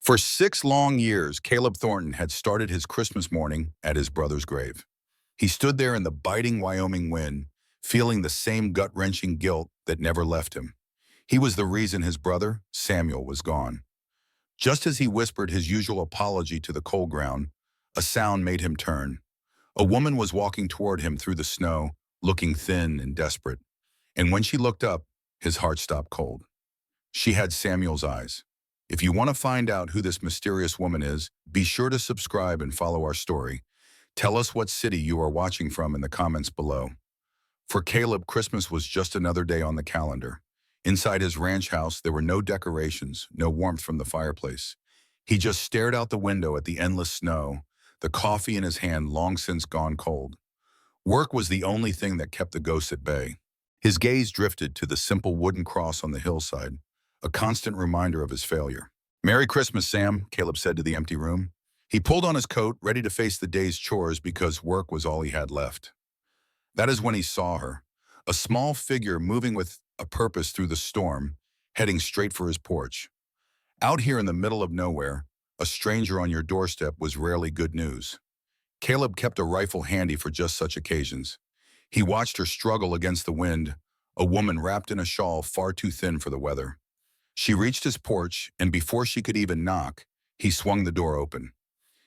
For 6 long years, Caleb Thornton had started his Christmas morning at his brother's grave. He stood there in the biting Wyoming wind, feeling the same gut-wrenching guilt that never left him. He was the reason his brother, Samuel, was gone. Just as he whispered his usual apology to the cold ground, a sound made him turn. A woman was walking toward him through the snow, looking thin and desperate. And when she looked up, his heart stopped cold. She had Samuel's eyes. If you want to find out who this mysterious woman is, be sure to subscribe and follow our story. Tell us what city you are watching from in the comments below. For Caleb, Christmas was just another day on the calendar. Inside his ranch house, there were no decorations, no warmth from the fireplace. He just stared out the window at the endless snow, the coffee in his hand long since gone cold. Work was the only thing that kept the ghosts at bay. His gaze drifted to the simple wooden cross on the hillside, a constant reminder of his failure. "Merry Christmas, Sam," Caleb said to the empty room. He pulled on his coat, ready to face the day's chores because work was all he had left. That is when he saw her, a small figure moving with a purpose through the storm, heading straight for his porch. Out here in the middle of nowhere, a stranger on your doorstep was rarely good news. Caleb kept a rifle handy for just such occasions. He watched her struggle against the wind, a woman wrapped in a shawl far too thin for the weather. She reached his porch, and before she could even knock, he swung the door open.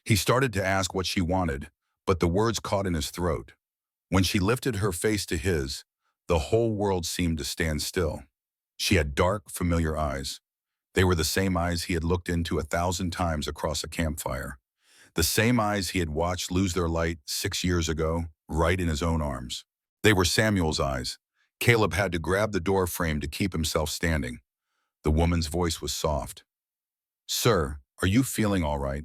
He started to ask what she wanted, but the words caught in his throat. When she lifted her face to his, the whole world seemed to stand still. She had dark, familiar eyes. They were the same eyes he had looked into 1,000 times across a campfire. The same eyes he had watched lose their light 6 years ago, right in his own arms. They were Samuel's eyes. Caleb had to grab the door frame to keep himself standing. The woman's voice was soft. "Sir, are you feeling all right?"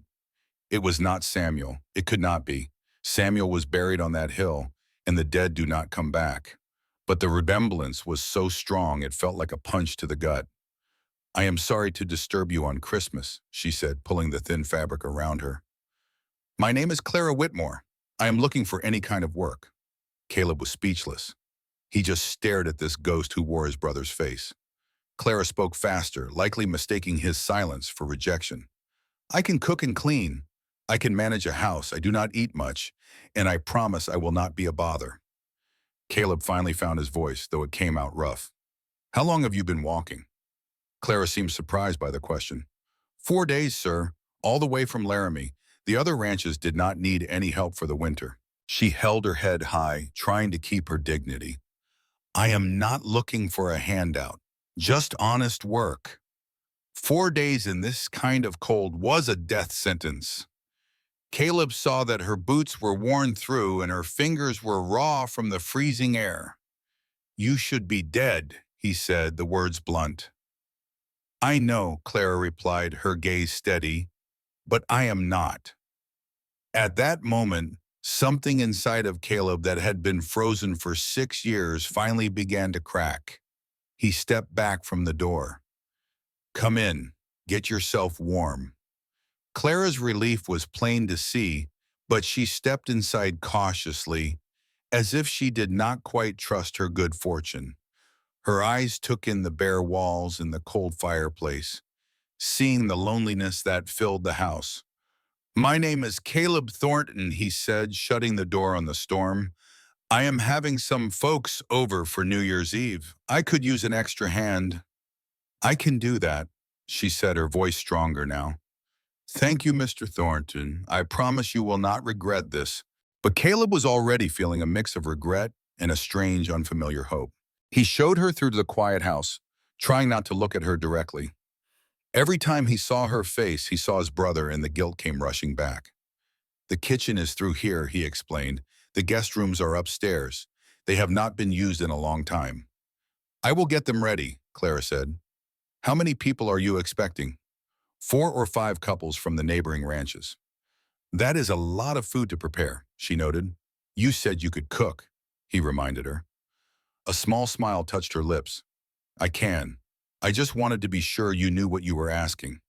It was not Samuel. It could not be. Samuel was buried on that hill, and the dead do not come back. But the resemblance was so strong it felt like a punch to the gut. "I am sorry to disturb you on Christmas," she said, pulling the thin fabric around her. "My name is Clara Whitmore. I am looking for any kind of work." Caleb was speechless. He just stared at this ghost who wore his brother's face. Clara spoke faster, likely mistaking his silence for rejection. "I can cook and clean. I can manage a house. I do not eat much, and I promise I will not be a bother." Caleb finally found his voice, though it came out rough. "How long have you been walking?" Clara seemed surprised by the question. "4 days, sir, all the way from Laramie. The other ranches did not need any help for the winter." She held her head high, trying to keep her dignity. "I am not looking for a handout. Just honest work. 4 days in this kind of cold was a death sentence." Caleb saw that her boots were worn through and her fingers were raw from the freezing air. "You should be dead," he said, the words blunt. "I know," Clara replied, her gaze steady, "but I am not." At that moment, something inside of Caleb that had been frozen for 6 years finally began to crack. He stepped back from the door. "Come in. Get yourself warm." Clara's relief was plain to see, but she stepped inside cautiously, as if she did not quite trust her good fortune. Her eyes took in the bare walls and the cold fireplace, seeing the loneliness that filled the house. "My name is Caleb Thornton," he said, shutting the door on the storm. "I am having some folks over for New Year's Eve. I could use an extra hand." "I can do that," she said, her voice stronger now. "Thank you, Mr. Thornton. I promise you will not regret this." But Caleb was already feeling a mix of regret and a strange, unfamiliar hope. He showed her through to the quiet house, trying not to look at her directly. Every time he saw her face, he saw his brother, and the guilt came rushing back. "The kitchen is through here," he explained. "The guest rooms are upstairs. They have not been used in a long time." "I will get them ready," Clara said. "How many people are you expecting?" 4 or 5 couples from the neighboring ranches." "That is a lot of food to prepare," she noted. "You said you could cook," he reminded her. A small smile touched her lips. "I can. I just wanted to be sure you knew what you were asking."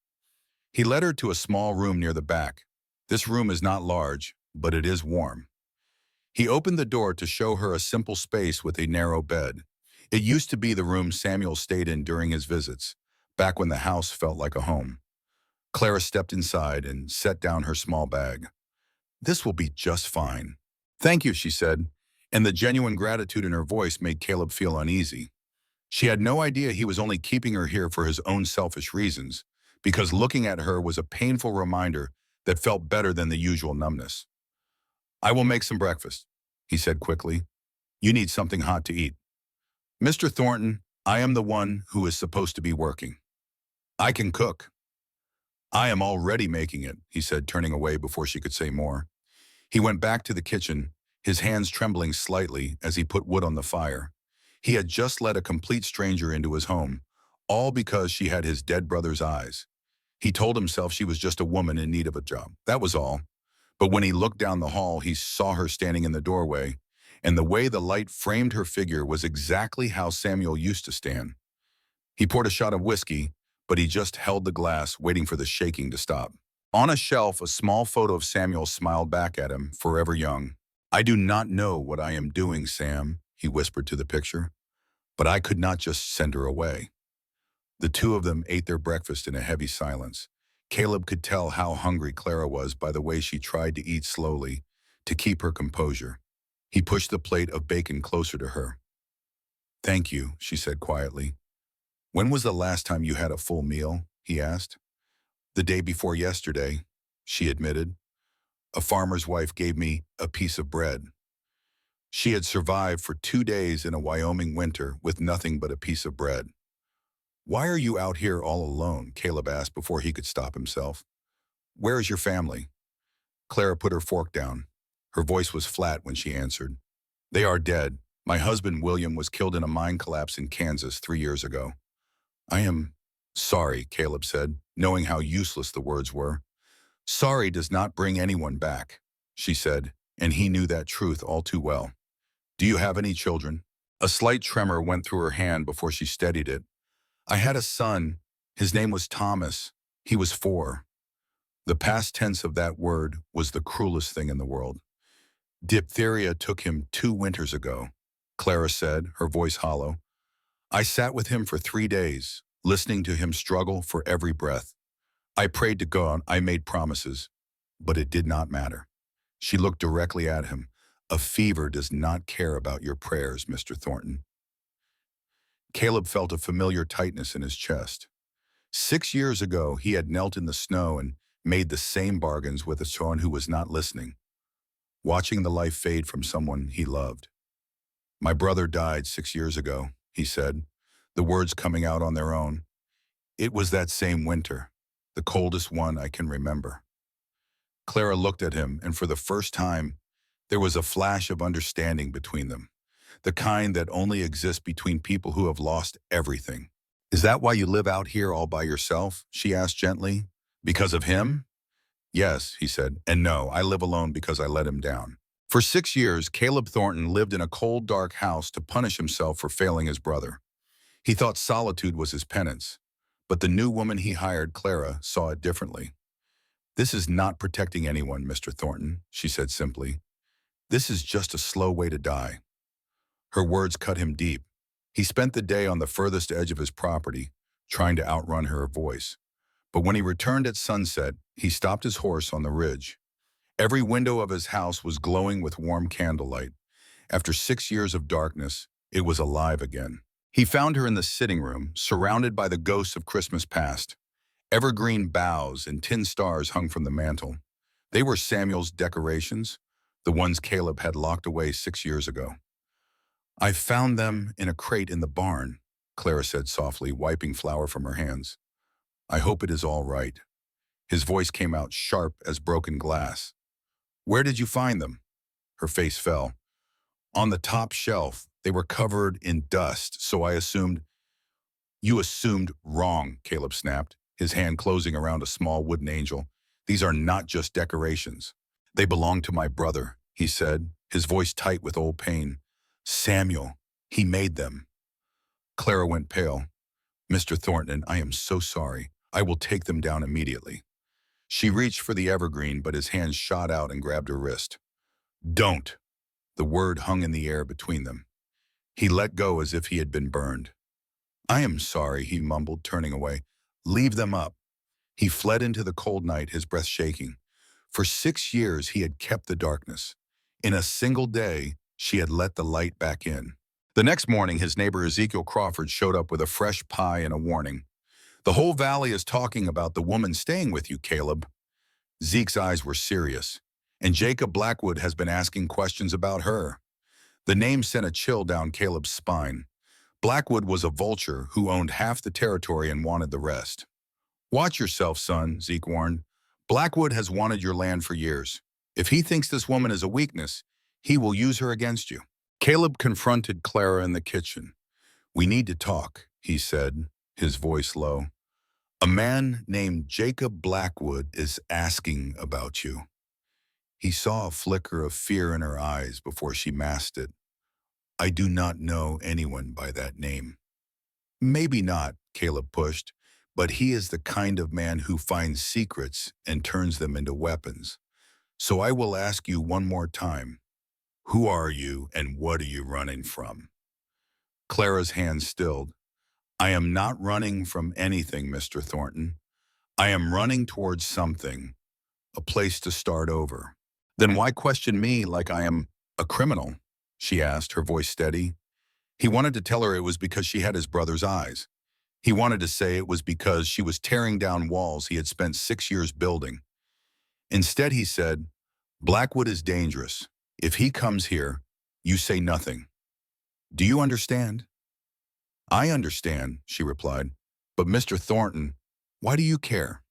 He led her to a small room near the back. This room is not large, but it is warm. He opened the door to show her a simple space with a narrow bed. It used to be the room Samuel stayed in during his visits, back when the house felt like a home. Clara stepped inside and set down her small bag. "This will be just fine." "Thank you," she said, and the genuine gratitude in her voice made Caleb feel uneasy. She had no idea he was only keeping her here for his own selfish reasons, because looking at her was a painful reminder that felt better than the usual numbness. "I will make some breakfast," he said quickly. "You need something hot to eat." "Mr. Thornton, I am the one who is supposed to be working. I can cook." "I am already making it," he said, turning away before she could say more. He went back to the kitchen, his hands trembling slightly as he put wood on the fire. He had just let a complete stranger into his home, all because she had his dead brother's eyes. He told himself she was just a woman in need of a job. That was all. But when he looked down the hall, he saw her standing in the doorway, and the way the light framed her figure was exactly how Samuel used to stand. He poured a shot of whiskey, but he just held the glass, waiting for the shaking to stop. On a shelf, a small photo of Samuel smiled back at him, forever young. "I do not know what I am doing, Sam," he whispered to the picture, "but I could not just send her away." The two of them ate their breakfast in a heavy silence. Caleb could tell how hungry Clara was by the way she tried to eat slowly, to keep her composure. He pushed the plate of bacon closer to her. "Thank you," she said quietly. "When was the last time you had a full meal?" he asked. "The day before yesterday," she admitted. "A farmer's wife gave me a piece of bread." She had survived for 2 days in a Wyoming winter with nothing but a piece of bread. "Why are you out here all alone?" Caleb asked before he could stop himself. "Where is your family?" Clara put her fork down. Her voice was flat when she answered. "They are dead. My husband, William, was killed in a mine collapse in Kansas 3 years ago." "I am sorry," Caleb said, knowing how useless the words were. "Sorry does not bring anyone back," she said, and he knew that truth all too well. "Do you have any children?" A slight tremor went through her hand before she steadied it. "I had a son. His name was Thomas. He was 4. The past tense of that word was the cruelest thing in the world. "Diphtheria took him 2 winters ago," Clara said, her voice hollow. "I sat with him for 3 days, listening to him struggle for every breath. I prayed to God, I made promises, but it did not matter." She looked directly at him. "A fever does not care about your prayers, Mr. Thornton." Caleb felt a familiar tightness in his chest. 6 years ago, he had knelt in the snow and made the same bargains with someone who was not listening, watching the life fade from someone he loved. "My brother died 6 years ago," he said, the words coming out on their own. "It was that same winter, the coldest one I can remember." Clara looked at him, and for the first time, there was a flash of understanding between them, the kind that only exists between people who have lost everything. "Is that why you live out here all by yourself?" she asked gently. "Because of him?" "Yes," he said, "and no, I live alone because I let him down." For 6 years, Caleb Thornton lived in a cold, dark house to punish himself for failing his brother. He thought solitude was his penance, but the new woman he hired, Clara, saw it differently. "This is not protecting anyone, Mr. Thornton," she said simply. "This is just a slow way to die." Her words cut him deep. He spent the day on the furthest edge of his property, trying to outrun her voice. But when he returned at sunset, he stopped his horse on the ridge. Every window of his house was glowing with warm candlelight. After 6 years of darkness, it was alive again. He found her in the sitting room, surrounded by the ghosts of Christmas past. Evergreen boughs and tin stars hung from the mantel. They were Samuel's decorations, the ones Caleb had locked away 6 years ago. "I found them in a crate in the barn," Clara said softly, wiping flour from her hands. "I hope it is all right." His voice came out sharp as broken glass. "Where did you find them?" Her face fell. "On the top shelf. They were covered in dust, so I assumed—" "You assumed wrong," Caleb snapped, his hand closing around a small wooden angel. "These are not just decorations. They belong to my brother," he said, his voice tight with old pain. "Samuel, he made them." Clara went pale. "Mr. Thornton, I am so sorry. I will take them down immediately." She reached for the evergreen, but his hand shot out and grabbed her wrist. "Don't!" The word hung in the air between them. He let go as if he had been burned. "I am sorry," he mumbled, turning away. "Leave them up." He fled into the cold night, his breath shaking. For 6 years, he had kept the darkness. In a single day, she had let the light back in. The next morning, his neighbor Ezekiel Crawford showed up with a fresh pie and a warning. The whole valley is talking about the woman staying with you, Caleb. Zeke's eyes were serious, and Jacob Blackwood has been asking questions about her. The name sent a chill down Caleb's spine. Blackwood was a vulture who owned half the territory and wanted the rest. Watch yourself, son, Zeke warned. Blackwood has wanted your land for years. If he thinks this woman is a weakness, he will use her against you. Caleb confronted Clara in the kitchen. We need to talk, he said, his voice low. A man named Jacob Blackwood is asking about you. He saw a flicker of fear in her eyes before she masked it. I do not know anyone by that name. Maybe not, Caleb pushed, but he is the kind of man who finds secrets and turns them into weapons. So I will ask you one more time. Who are you and what are you running from? Clara's hand stilled. I am not running from anything, Mr. Thornton. I am running towards something, a place to start over. Then why question me like I am a criminal? She asked, her voice steady. He wanted to tell her it was because she had his brother's eyes. He wanted to say it was because she was tearing down walls he had spent 6 years building. Instead, he said, Blackwood is dangerous. If he comes here, you say nothing. Do you understand? I understand, she replied. But Mr. Thornton, why do you care?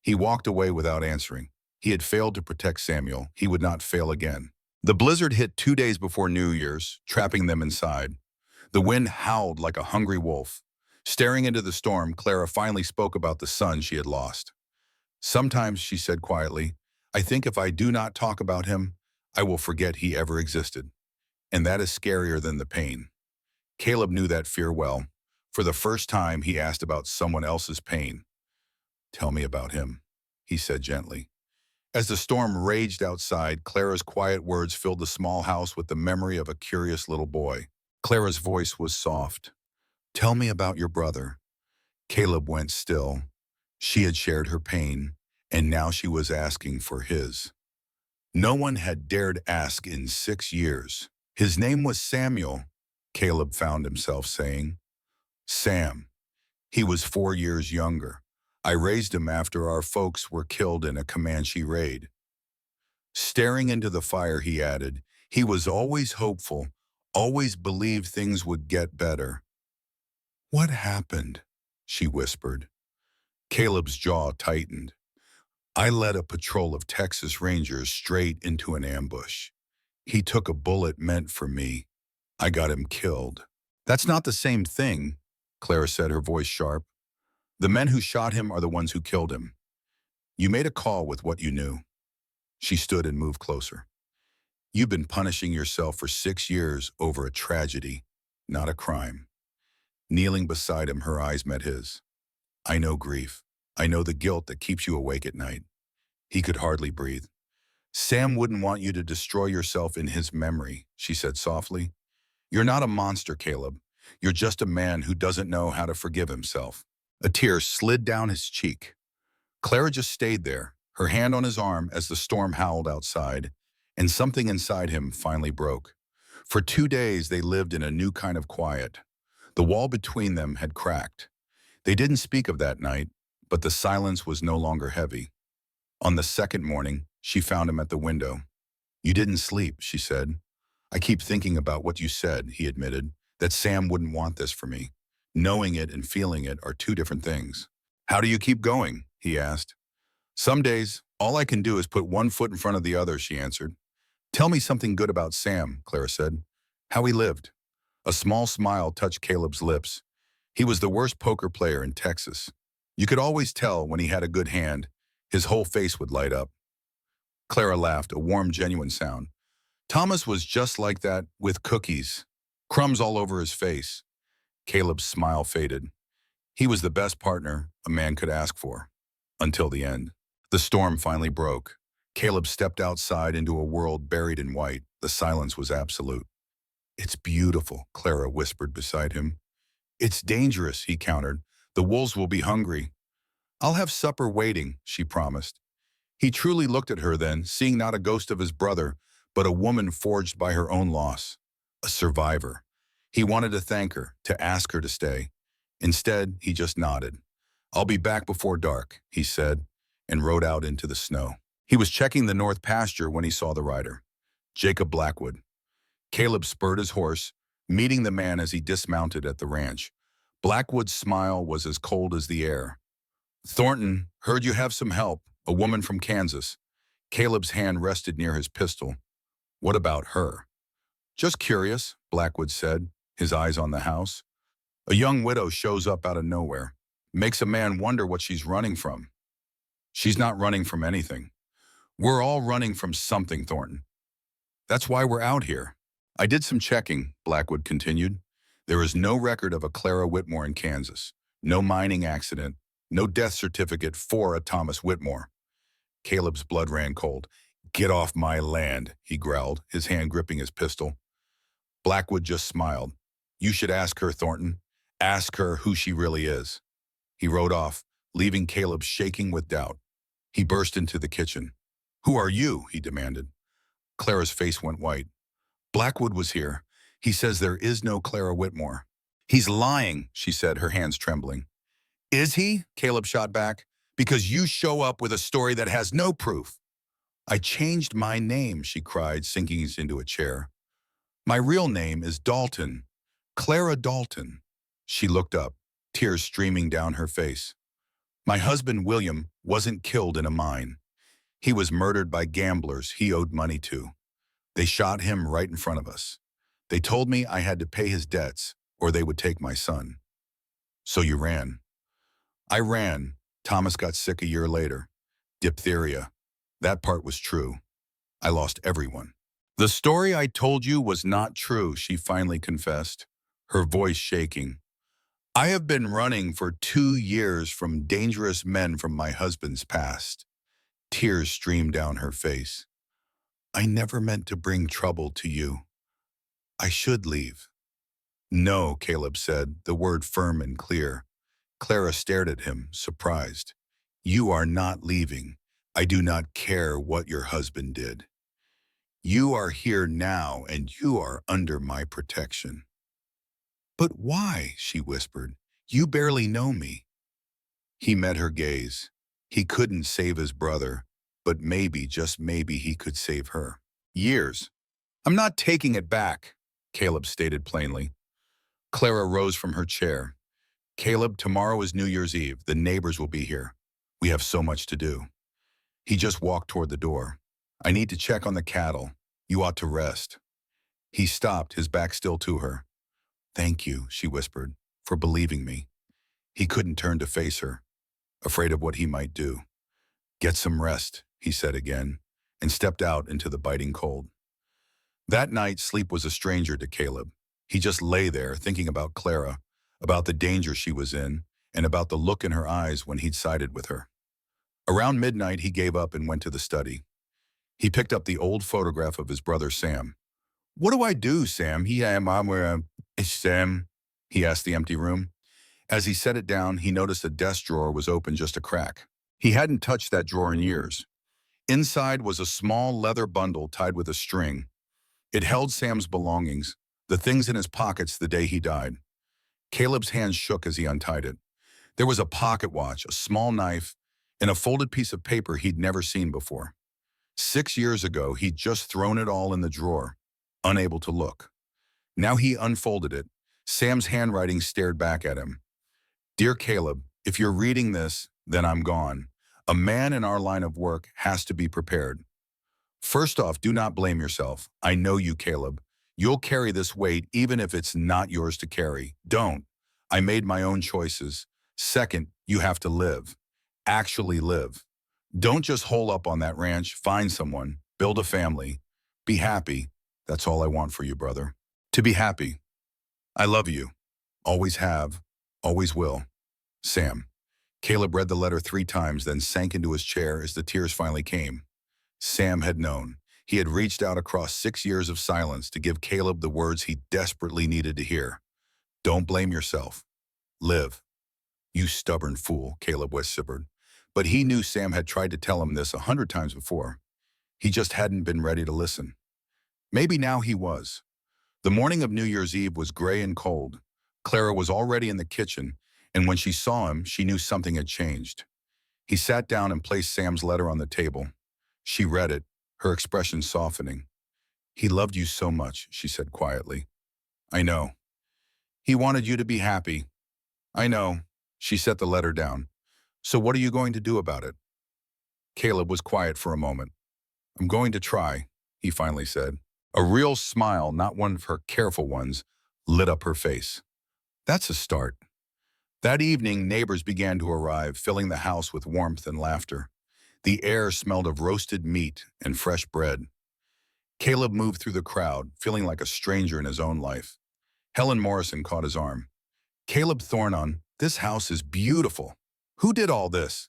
He walked away without answering. He had failed to protect Samuel. He would not fail again. The blizzard hit 2 days before New Year's, trapping them inside. The wind howled like a hungry wolf. Staring into the storm, Clara finally spoke about the son she had lost. Sometimes, she said quietly, I think if I do not talk about him, I will forget he ever existed. And that is scarier than the pain. Caleb knew that fear well. For the first time, he asked about someone else's pain. Tell me about him, he said gently. As the storm raged outside, Clara's quiet words filled the small house with the memory of a curious little boy. Clara's voice was soft. Tell me about your brother. Caleb went still. She had shared her pain, and now she was asking for his. No one had dared ask in 6 years. His name was Samuel, Caleb found himself saying. Sam. He was 4 years younger. I raised him after our folks were killed in a Comanche raid. Staring into the fire, he added, he was always hopeful, always believed things would get better. What happened? She whispered. Caleb's jaw tightened. I led a patrol of Texas Rangers straight into an ambush. He took a bullet meant for me. I got him killed. That's not the same thing, Clara said, her voice sharp. The men who shot him are the ones who killed him. You made a call with what you knew. She stood and moved closer. You've been punishing yourself for 6 years over a tragedy, not a crime. Kneeling beside him, her eyes met his. I know grief. I know the guilt that keeps you awake at night. He could hardly breathe. Sam wouldn't want you to destroy yourself in his memory, she said softly. You're not a monster, Caleb. You're just a man who doesn't know how to forgive himself. A tear slid down his cheek. Clara just stayed there, her hand on his arm as the storm howled outside, and something inside him finally broke. For 2 days, they lived in a new kind of quiet. The wall between them had cracked. They didn't speak of that night, but the silence was no longer heavy. On the second morning, she found him at the window. You didn't sleep, she said. I keep thinking about what you said, he admitted, that Sam wouldn't want this for me. Knowing it and feeling it are 2 different things. How do you keep going? He asked. Some days, all I can do is put one foot in front of the other, she answered. Tell me something good about Sam, Clara said. How he lived. A small smile touched Caleb's lips. He was the worst poker player in Texas. You could always tell when he had a good hand. His whole face would light up. Clara laughed, a warm, genuine sound. Thomas was just like that, with cookies. Crumbs all over his face. Caleb's smile faded. He was the best partner a man could ask for. Until the end. The storm finally broke. Caleb stepped outside into a world buried in white. The silence was absolute. It's beautiful, Clara whispered beside him. It's dangerous, he countered. The wolves will be hungry. I'll have supper waiting, she promised. He truly looked at her then, seeing not a ghost of his brother, but a woman forged by her own loss, a survivor. He wanted to thank her, to ask her to stay. Instead, he just nodded. I'll be back before dark, he said, and rode out into the snow. He was checking the north pasture when he saw the rider, Jacob Blackwood. Caleb spurred his horse, meeting the man as he dismounted at the ranch. Blackwood's smile was as cold as the air. Thornton, heard you have some help, a woman from Kansas. Caleb's hand rested near his pistol. What about her? Just curious, Blackwood said, his eyes on the house. A young widow shows up out of nowhere. Makes a man wonder what she's running from. She's not running from anything. We're all running from something, Thornton. That's why we're out here. I did some checking, Blackwood continued. There is no record of a Clara Whitmore in Kansas. No mining accident. No death certificate for a Thomas Whitmore. Caleb's blood ran cold. Get off my land, he growled, his hand gripping his pistol. Blackwood just smiled. You should ask her, Thornton. Ask her who she really is. He rode off, leaving Caleb shaking with doubt. He burst into the kitchen. Who are you? He demanded. Clara's face went white. Blackwood was here. He says there is no Clara Whitmore. He's lying, she said, her hands trembling. Is he? Caleb shot back. Because you show up with a story that has no proof. I changed my name, she cried, sinking into a chair. My real name is Dalton. Clara Dalton. She looked up, tears streaming down her face. My husband, William, wasn't killed in a mine. He was murdered by gamblers he owed money to. They shot him right in front of us. They told me I had to pay his debts or they would take my son. So you ran. I ran. Thomas got sick a year later. Diphtheria. That part was true. I lost everyone. The story I told you was not true, she finally confessed, her voice shaking. I have been running for 2 years from dangerous men from my husband's past. Tears streamed down her face. I never meant to bring trouble to you. I should leave. No, Caleb said, the word firm and clear. Clara stared at him, surprised. You are not leaving. I do not care what your husband did. You are here now and you are under my protection. But why? She whispered. You barely know me. He met her gaze. He couldn't save his brother, but maybe, just maybe, he could save her. Years. I'm not taking it back, Caleb stated plainly. Clara rose from her chair. Caleb, tomorrow is New Year's Eve. The neighbors will be here. We have so much to do. He just walked toward the door. I need to check on the cattle. You ought to rest. He stopped, his back still to her. Thank you, she whispered, for believing me. He couldn't turn to face her, afraid of what he might do. Get some rest, he said again, and stepped out into the biting cold. That night, sleep was a stranger to Caleb. He just lay there thinking about Clara, about the danger she was in, and about the look in her eyes when he'd sided with her. Around midnight, he gave up and went to the study. He picked up the old photograph of his brother Sam. What do I do, Sam? Sam, he asked the empty room. As he set it down, he noticed a desk drawer was open just a crack. He hadn't touched that drawer in years. Inside was a small leather bundle tied with a string. It held Sam's belongings, the things in his pockets the day he died. Caleb's hands shook as he untied it. There was a pocket watch, a small knife, and a folded piece of paper he'd never seen before. 6 years ago, he'd just thrown it all in the drawer, unable to look. Now he unfolded it. Sam's handwriting stared back at him. Dear Caleb, if you're reading this, then I'm gone. A man in our line of work has to be prepared. First off, do not blame yourself. I know you, Caleb. You'll carry this weight even if it's not yours to carry. Don't. I made my own choices. Second, you have to live. Actually live. Don't just hole up on that ranch, find someone, build a family. Be happy. That's all I want for you, brother. To be happy. I love you. Always have. Always will. Sam. Caleb read the letter 3 times, then sank into his chair as the tears finally came. Sam had known. He had reached out across 6 years of silence to give Caleb the words he desperately needed to hear. Don't blame yourself. Live. You stubborn fool, Caleb whispered. But he knew Sam had tried to tell him this 100 times before. He just hadn't been ready to listen. Maybe now he was. The morning of New Year's Eve was gray and cold. Clara was already in the kitchen, and when she saw him, she knew something had changed. He sat down and placed Sam's letter on the table. She read it, her expression softening. He loved you so much, she said quietly. I know. He wanted you to be happy. I know. She set the letter down. So what are you going to do about it? Caleb was quiet for a moment. I'm going to try, he finally said. A real smile, not one of her careful ones, lit up her face. That's a start. That evening, neighbors began to arrive, filling the house with warmth and laughter. The air smelled of roasted meat and fresh bread. Caleb moved through the crowd, feeling like a stranger in his own life. Helen Morrison caught his arm. Caleb Thornton, this house is beautiful. Who did all this?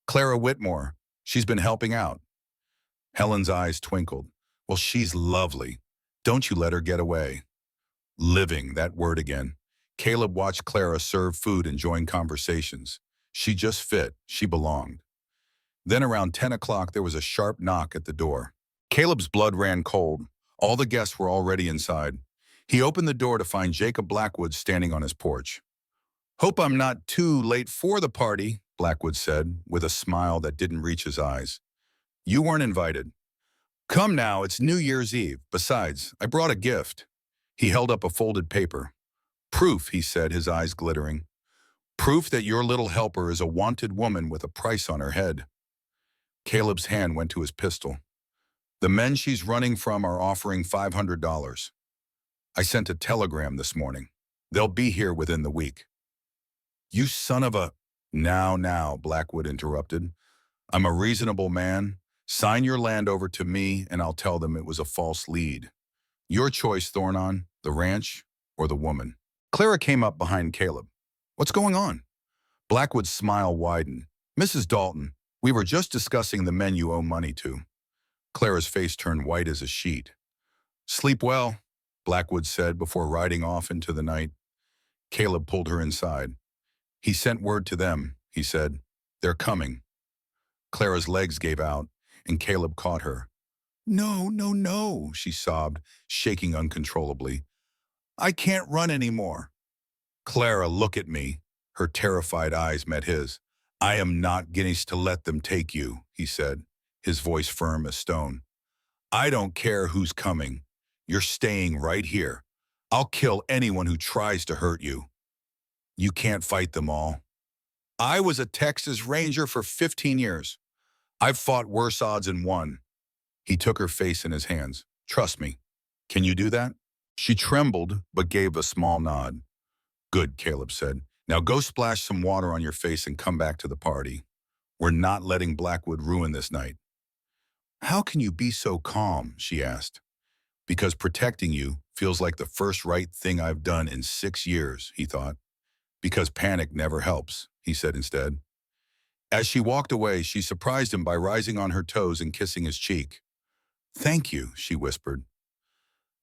Clara Whitmore. She's been helping out. Helen's eyes twinkled. Well, she's lovely. Don't you let her get away. Living, that word again. Caleb watched Clara serve food and join conversations. She just fit. She belonged. Then around 10 o'clock, there was a sharp knock at the door. Caleb's blood ran cold. All the guests were already inside. He opened the door to find Jacob Blackwood standing on his porch. Hope I'm not too late for the party, Blackwood said, with a smile that didn't reach his eyes. You weren't invited. Come now, it's New Year's Eve. Besides, I brought a gift. He held up a folded paper. Proof, he said, his eyes glittering. Proof that your little helper is a wanted woman with a price on her head. Caleb's hand went to his pistol. The men she's running from are offering $500. I sent a telegram this morning. They'll be here within the week. You son of a... Now, Blackwood interrupted. I'm a reasonable man. Sign your land over to me, and I'll tell them it was a false lead. Your choice, Thornton, the ranch or the woman. Clara came up behind Caleb. What's going on? Blackwood's smile widened. Mrs. Dalton, we were just discussing the men you owe money to. Clara's face turned white as a sheet. Sleep well, Blackwood said before riding off into the night. Caleb pulled her inside. He sent word to them, he said. They're coming. Clara's legs gave out, and Caleb caught her. No, she sobbed, shaking uncontrollably. I can't run anymore. Clara, look at me. Her terrified eyes met his. I am not going to let them take you, he said, his voice firm as stone. I don't care who's coming. You're staying right here. I'll kill anyone who tries to hurt you. You can't fight them all. I was a Texas Ranger for 15 years. I've fought worse odds and won. He took her face in his hands. Trust me. Can you do that? She trembled, but gave a small nod. Good, Caleb said. Now go splash some water on your face and come back to the party. We're not letting Blackwood ruin this night. How can you be so calm? She asked. Because protecting you feels like the first right thing I've done in 6 years, he thought. Because panic never helps, he said instead. As she walked away, she surprised him by rising on her toes and kissing his cheek. Thank you, she whispered.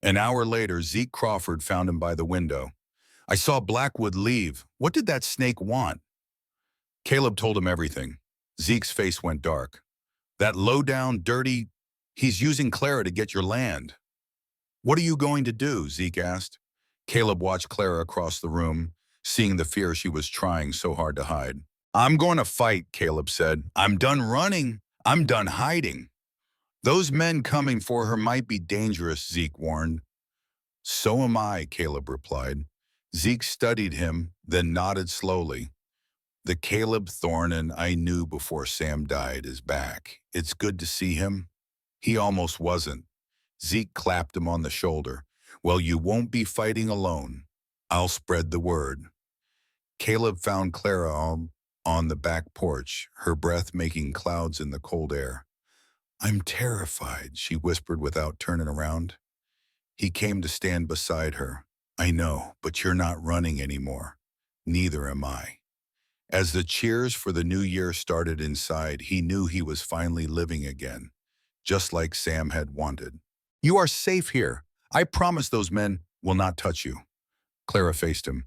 An hour later, Zeke Crawford found him by the window. I saw Blackwood leave. What did that snake want? Caleb told him everything. Zeke's face went dark. That low-down, dirty... He's using Clara to get your land. What are you going to do? Zeke asked. Caleb watched Clara across the room, seeing the fear she was trying so hard to hide. I'm going to fight, Caleb said. I'm done running. I'm done hiding. Those men coming for her might be dangerous, Zeke warned. So am I, Caleb replied. Zeke studied him, then nodded slowly. The Caleb Thornton I knew before Sam died is back. It's good to see him. He almost wasn't. Zeke clapped him on the shoulder. Well, you won't be fighting alone. I'll spread the word. Caleb found Clara on the back porch, her breath making clouds in the cold air. I'm terrified, she whispered without turning around. He came to stand beside her. I know, but you're not running anymore. Neither am I. As the cheers for the new year started inside, he knew he was finally living again, just like Sam had wanted. You are safe here. I promise those men will not touch you. Clara faced him.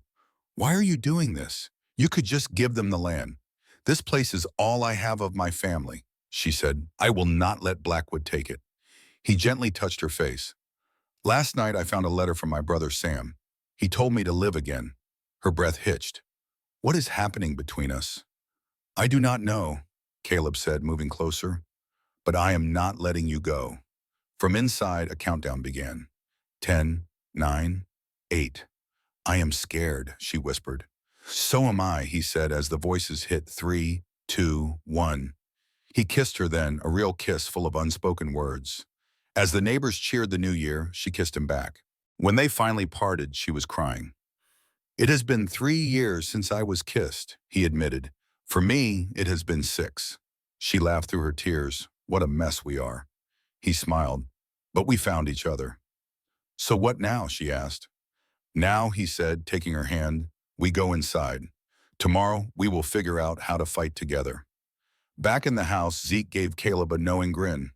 Why are you doing this? You could just give them the land. This place is all I have of my family, she said. I will not let Blackwood take it. He gently touched her face. Last night I found a letter from my brother Sam. He told me to live again. Her breath hitched. What is happening between us? I do not know, Caleb said, moving closer. But I am not letting you go. From inside, a countdown began. 10, 9, 8. I am scared, she whispered. So am I, he said as the voices hit 3, 2, 1. He kissed her then, a real kiss full of unspoken words. As the neighbors cheered the new year, she kissed him back. When they finally parted, she was crying. It has been 3 years since I was kissed, he admitted. For me, it has been 6. She laughed through her tears. What a mess we are. He smiled. But we found each other. So what now, she asked. Now, he said, taking her hand, we go inside. Tomorrow, we will figure out how to fight together. Back in the house, Zeke gave Caleb a knowing grin.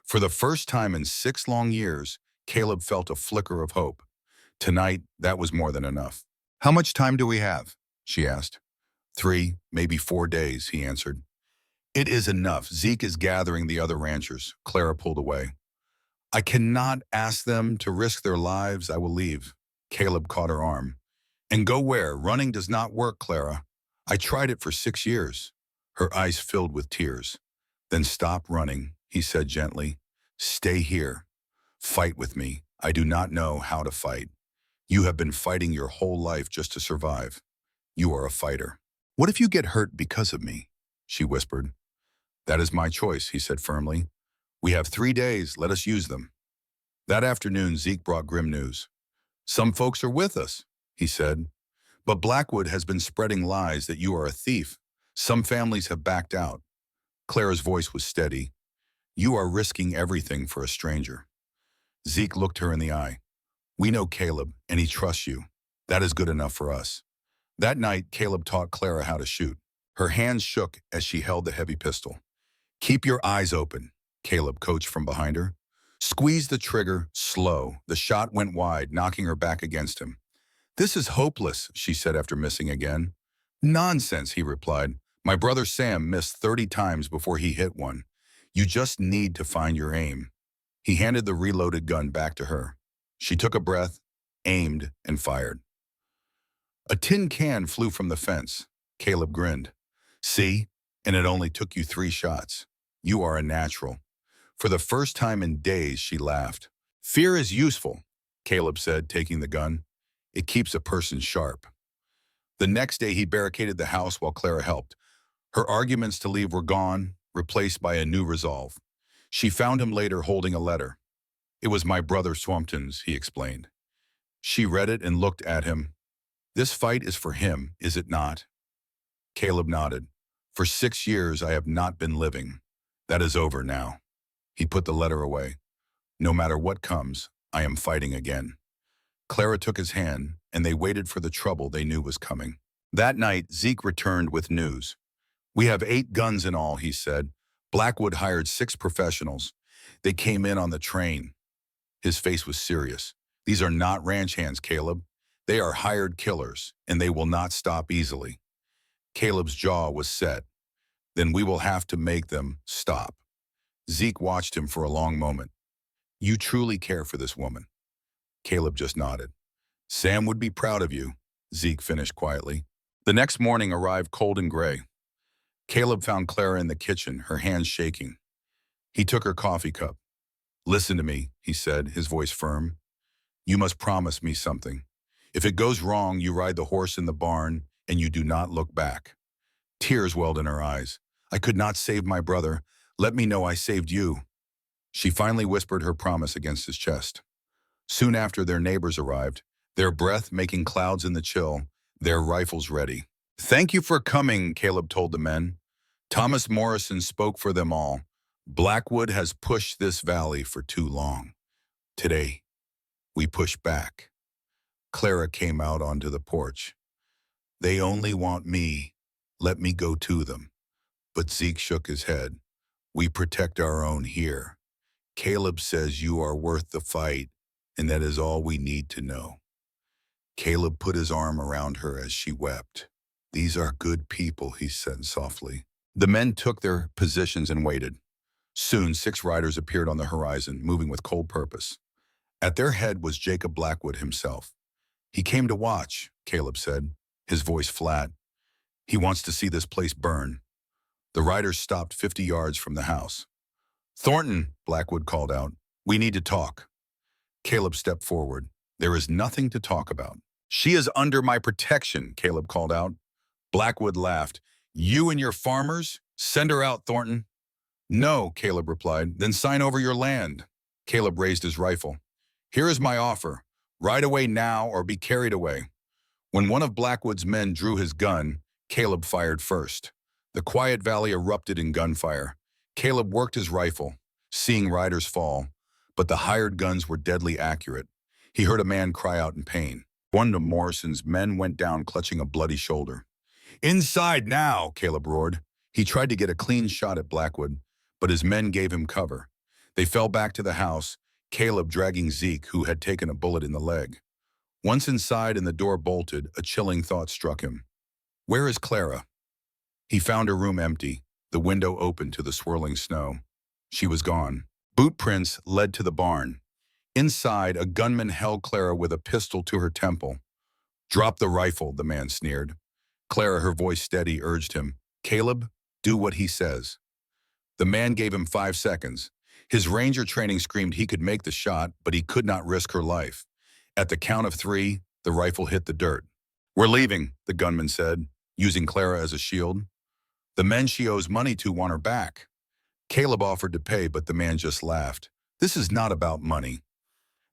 For the first time in 6 long years, Caleb felt a flicker of hope. Tonight, that was more than enough. How much time do we have? She asked. 3, maybe 4 days, he answered. It is enough. Zeke is gathering the other ranchers. Clara pulled away. I cannot ask them to risk their lives. I will leave. Caleb caught her arm. And go where? Running does not work, Clara. I tried it for 6 years. Her eyes filled with tears. Then stop running, he said gently. Stay here. Fight with me. I do not know how to fight. You have been fighting your whole life just to survive. You are a fighter. What if you get hurt because of me? She whispered. That is my choice, he said firmly. We have 3 days. Let us use them. That afternoon, Zeke brought grim news. Some folks are with us, he said. But Blackwood has been spreading lies that you are a thief. Some families have backed out. Clara's voice was steady. You are risking everything for a stranger. Zeke looked her in the eye. We know Caleb, and he trusts you. That is good enough for us. That night, Caleb taught Clara how to shoot. Her hands shook as she held the heavy pistol. Keep your eyes open, Caleb coached from behind her. Squeeze the trigger, slow. The shot went wide, knocking her back against him. This is hopeless, she said after missing again. Nonsense, he replied. My brother Sam missed 30 times before he hit one. You just need to find your aim. He handed the reloaded gun back to her. She took a breath, aimed, and fired. A tin can flew from the fence. Caleb grinned. See? And it only took you 3 shots. You are a natural. For the first time in days, she laughed. Fear is useful, Caleb said, taking the gun. It keeps a person sharp. The next day, he barricaded the house while Clara helped. Her arguments to leave were gone, replaced by a new resolve. She found him later holding a letter. It was my brother Swampton's, he explained. She read it and looked at him. This fight is for him, is it not? Caleb nodded. For 6 years, I have not been living. That is over now. He put the letter away. No matter what comes, I am fighting again. Clara took his hand, and they waited for the trouble they knew was coming. That night, Zeke returned with news. We have 8 guns in all, he said. Blackwood hired 6 professionals. They came in on the train. His face was serious. These are not ranch hands, Caleb. They are hired killers, and they will not stop easily. Caleb's jaw was set. Then we will have to make them stop. Zeke watched him for a long moment. You truly care for this woman. Caleb just nodded. Sam would be proud of you, Zeke finished quietly. The next morning arrived cold and gray. Caleb found Clara in the kitchen, her hands shaking. He took her coffee cup. Listen to me, he said, his voice firm. You must promise me something. If it goes wrong, you ride the horse in the barn, and you do not look back. Tears welled in her eyes. I could not save my brother. Let me know I saved you. She finally whispered her promise against his chest. Soon after, their neighbors arrived, their breath making clouds in the chill, their rifles ready. Thank you for coming, Caleb told the men. Thomas Morrison spoke for them all. Blackwood has pushed this valley for too long. Today, we push back. Clara came out onto the porch. They only want me. Let me go to them. But Zeke shook his head. We protect our own here. Caleb says you are worth the fight, and that is all we need to know. Caleb put his arm around her as she wept. "These are good people," he said softly. The men took their positions and waited. Soon, 6 riders appeared on the horizon, moving with cold purpose. At their head was Jacob Blackwood himself. "He came to watch," Caleb said, his voice flat. "He wants to see this place burn." The riders stopped 50 yards from the house. "Thornton," Blackwood called out, "we need to talk." Caleb stepped forward. "There is nothing to talk about." "She is under my protection," Caleb called out. Blackwood laughed. "You and your farmers? Send her out, Thornton." "No," Caleb replied. "Then sign over your land." Caleb raised his rifle. "Here is my offer. Ride away now or be carried away." When one of Blackwood's men drew his gun, Caleb fired first. The quiet valley erupted in gunfire. Caleb worked his rifle, seeing riders fall, but the hired guns were deadly accurate. He heard a man cry out in pain. One of Morrison's men went down clutching a bloody shoulder. "Inside now," Caleb roared. He tried to get a clean shot at Blackwood, but his men gave him cover. They fell back to the house, Caleb dragging Zeke, who had taken a bullet in the leg. Once inside and the door bolted, a chilling thought struck him. Where is Clara? He found her room empty, the window open to the swirling snow. She was gone. Boot prints led to the barn. Inside, a gunman held Clara with a pistol to her temple. "Drop the rifle," the man sneered. Clara, her voice steady, urged him. "Caleb, do what he says." The man gave him 5 seconds. His ranger training screamed he could make the shot, but he could not risk her life. At the count of 3, the rifle hit the dirt. "We're leaving," the gunman said, using Clara as a shield. "The men she owes money to want her back." Caleb offered to pay, but the man just laughed. "This is not about money."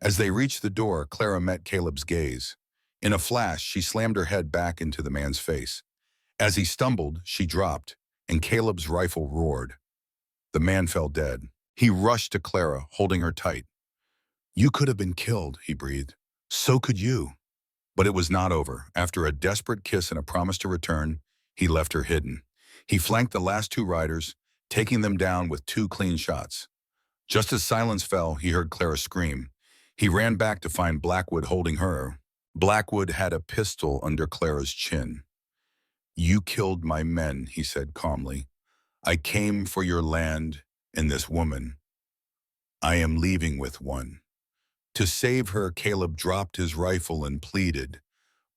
As they reached the door, Clara met Caleb's gaze. In a flash, she slammed her head back into the man's face. As he stumbled, she dropped, and Caleb's rifle roared. The man fell dead. He rushed to Clara, holding her tight. "You could have been killed," he breathed. "So could you." But it was not over. After a desperate kiss and a promise to return, he left her hidden. He flanked the last 2 riders, taking them down with 2 clean shots. Just as silence fell, he heard Clara scream. He ran back to find Blackwood holding her. Blackwood had a pistol under Clara's chin. "You killed my men," he said calmly. "I came for your land and this woman. I am leaving with one." To save her, Caleb dropped his rifle and pleaded.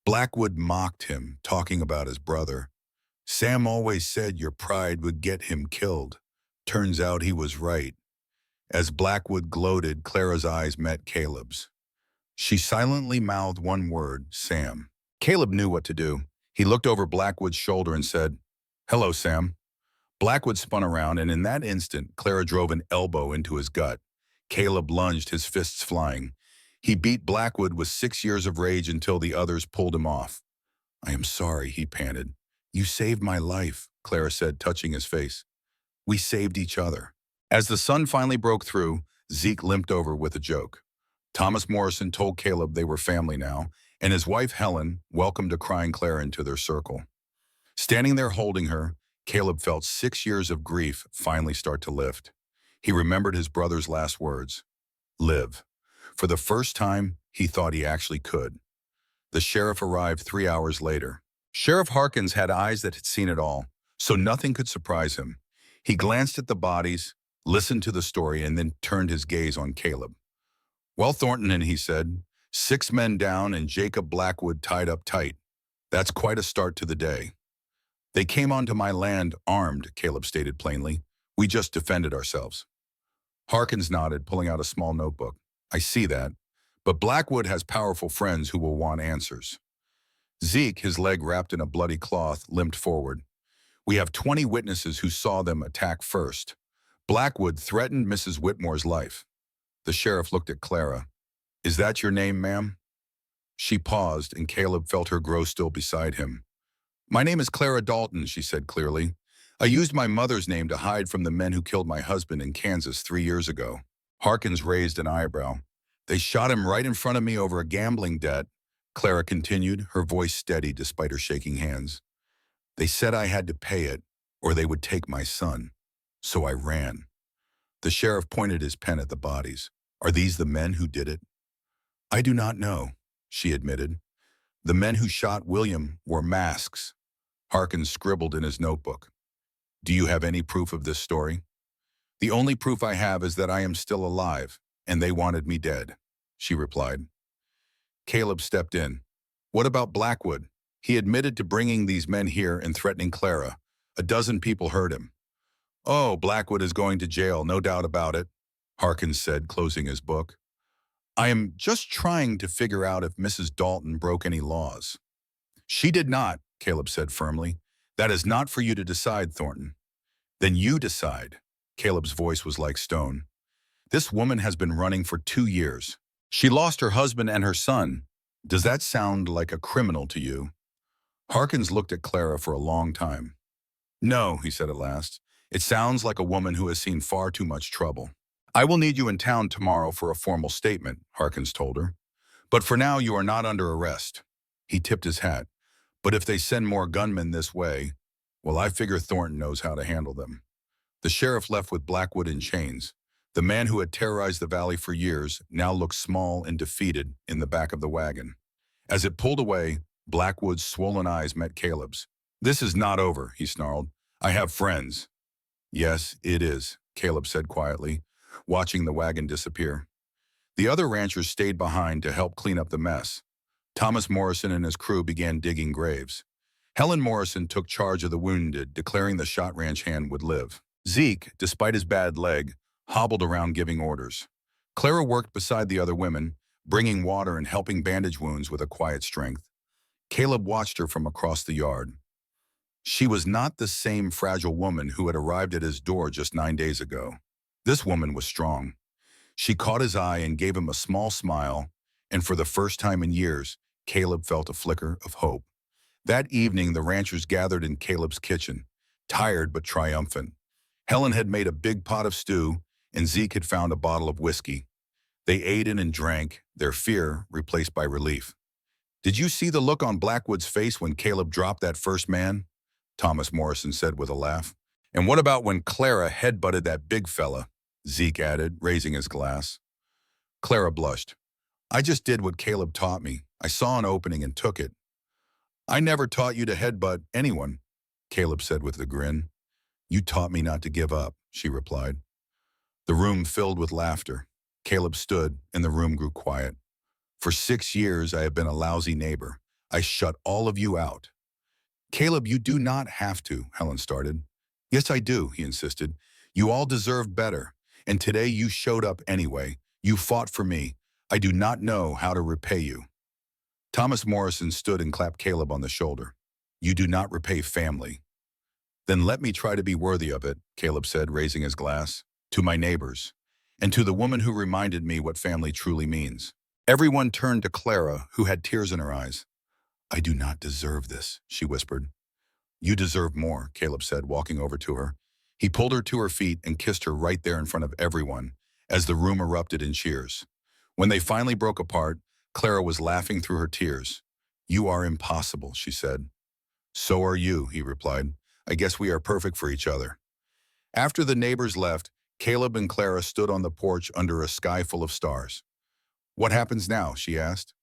Blackwood mocked him, talking about his brother. "Sam always said your pride would get him killed. Turns out he was right." As Blackwood gloated, Clara's eyes met Caleb's. She silently mouthed one word, "Sam." Caleb knew what to do. He looked over Blackwood's shoulder and said, "Hello, Sam." Blackwood spun around, and in that instant, Clara drove an elbow into his gut. Caleb lunged, his fists flying. He beat Blackwood with 6 years of rage until the others pulled him off. "I am sorry," he panted. "You saved my life," Clara said, touching his face. "We saved each other." As the sun finally broke through, Zeke limped over with a joke. Thomas Morrison told Caleb they were family now, and his wife Helen welcomed a crying Clara into their circle. Standing there holding her, Caleb felt 6 years of grief finally start to lift. He remembered his brother's last words, "Live." For the first time, he thought he actually could. The sheriff arrived 3 hours later. Sheriff Harkins had eyes that had seen it all, so nothing could surprise him. He glanced at the bodies, listened to the story, and then turned his gaze on Caleb. "Well, Thornton," he said, "6 men down and Jacob Blackwood tied up tight. That's quite a start to the day." "They came onto my land armed," Caleb stated plainly. "We just defended ourselves." Harkins nodded, pulling out a small notebook. "I see that. But Blackwood has powerful friends who will want answers." Zeke, his leg wrapped in a bloody cloth, limped forward. "We have 20 witnesses who saw them attack first. Blackwood threatened Mrs. Whitmore's life." The sheriff looked at Clara. "Is that your name, ma'am?" She paused, and Caleb felt her grow still beside him. "My name is Clara Dalton," she said clearly. "I used my mother's name to hide from the men who killed my husband in Kansas 3 years ago." Harkins raised an eyebrow. "They shot him right in front of me over a gambling debt," Clara continued, her voice steady despite her shaking hands. "They said I had to pay it, or they would take my son. So I ran." The sheriff pointed his pen at the bodies. "Are these the men who did it?" "I do not know," she admitted. "The men who shot William wore masks. Harkins scribbled in his notebook. Do you have any proof of this story? The only proof I have is that I am still alive, and they wanted me dead, she replied. Caleb stepped in. What about Blackwood? He admitted to bringing these men here and threatening Clara. A dozen people heard him. Oh, Blackwood is going to jail, no doubt about it, Harkins said, closing his book. I am just trying to figure out if Mrs. Dalton broke any laws. She did not, Caleb said firmly. That is not for you to decide, Thornton. Then you decide. Caleb's voice was like stone. This woman has been running for 2 years. She lost her husband and her son. Does that sound like a criminal to you? Harkins looked at Clara for a long time. No, he said at last. It sounds like a woman who has seen far too much trouble. I will need you in town tomorrow for a formal statement, Harkins told her. But for now, you are not under arrest. He tipped his hat. But if they send more gunmen this way, well, I figure Thornton knows how to handle them. The sheriff left with Blackwood in chains. The man who had terrorized the valley for years now looked small and defeated in the back of the wagon. As it pulled away, Blackwood's swollen eyes met Caleb's. This is not over, he snarled. I have friends. Yes, it is, Caleb said quietly, watching the wagon disappear. The other ranchers stayed behind to help clean up the mess. Thomas Morrison and his crew began digging graves. Helen Morrison took charge of the wounded, declaring the shot ranch hand would live. Zeke, despite his bad leg, hobbled around giving orders. Clara worked beside the other women, bringing water and helping bandage wounds with a quiet strength. Caleb watched her from across the yard. She was not the same fragile woman who had arrived at his door just 9 days ago. This woman was strong. She caught his eye and gave him a small smile, and for the first time in years, Caleb felt a flicker of hope. That evening, the ranchers gathered in Caleb's kitchen, tired but triumphant. Helen had made a big pot of stew, and Zeke had found a bottle of whiskey. They ate in and drank, their fear replaced by relief. Did you see the look on Blackwood's face when Caleb dropped that first man? Thomas Morrison said with a laugh. And what about when Clara headbutted that big fella? Zeke added, raising his glass. Clara blushed. I just did what Caleb taught me. I saw an opening and took it. I never taught you to headbutt anyone, Caleb said with a grin. You taught me not to give up, she replied. The room filled with laughter. Caleb stood, and the room grew quiet. For 6 years, I have been a lousy neighbor. I shut all of you out. Caleb, you do not have to, Helen started. Yes, I do, he insisted. You all deserve better. And today you showed up anyway. You fought for me. I do not know how to repay you. Thomas Morrison stood and clapped Caleb on the shoulder. You do not repay family. Then let me try to be worthy of it, Caleb said, raising his glass. To my neighbors, and to the woman who reminded me what family truly means. Everyone turned to Clara, who had tears in her eyes. I do not deserve this, she whispered. You deserve more, Caleb said, walking over to her. He pulled her to her feet and kissed her right there in front of everyone, as the room erupted in cheers. When they finally broke apart, Clara was laughing through her tears. You are impossible, she said. So are you, he replied. I guess we are perfect for each other. After the neighbors left, Caleb and Clara stood on the porch under a sky full of stars. What happens now? She asked.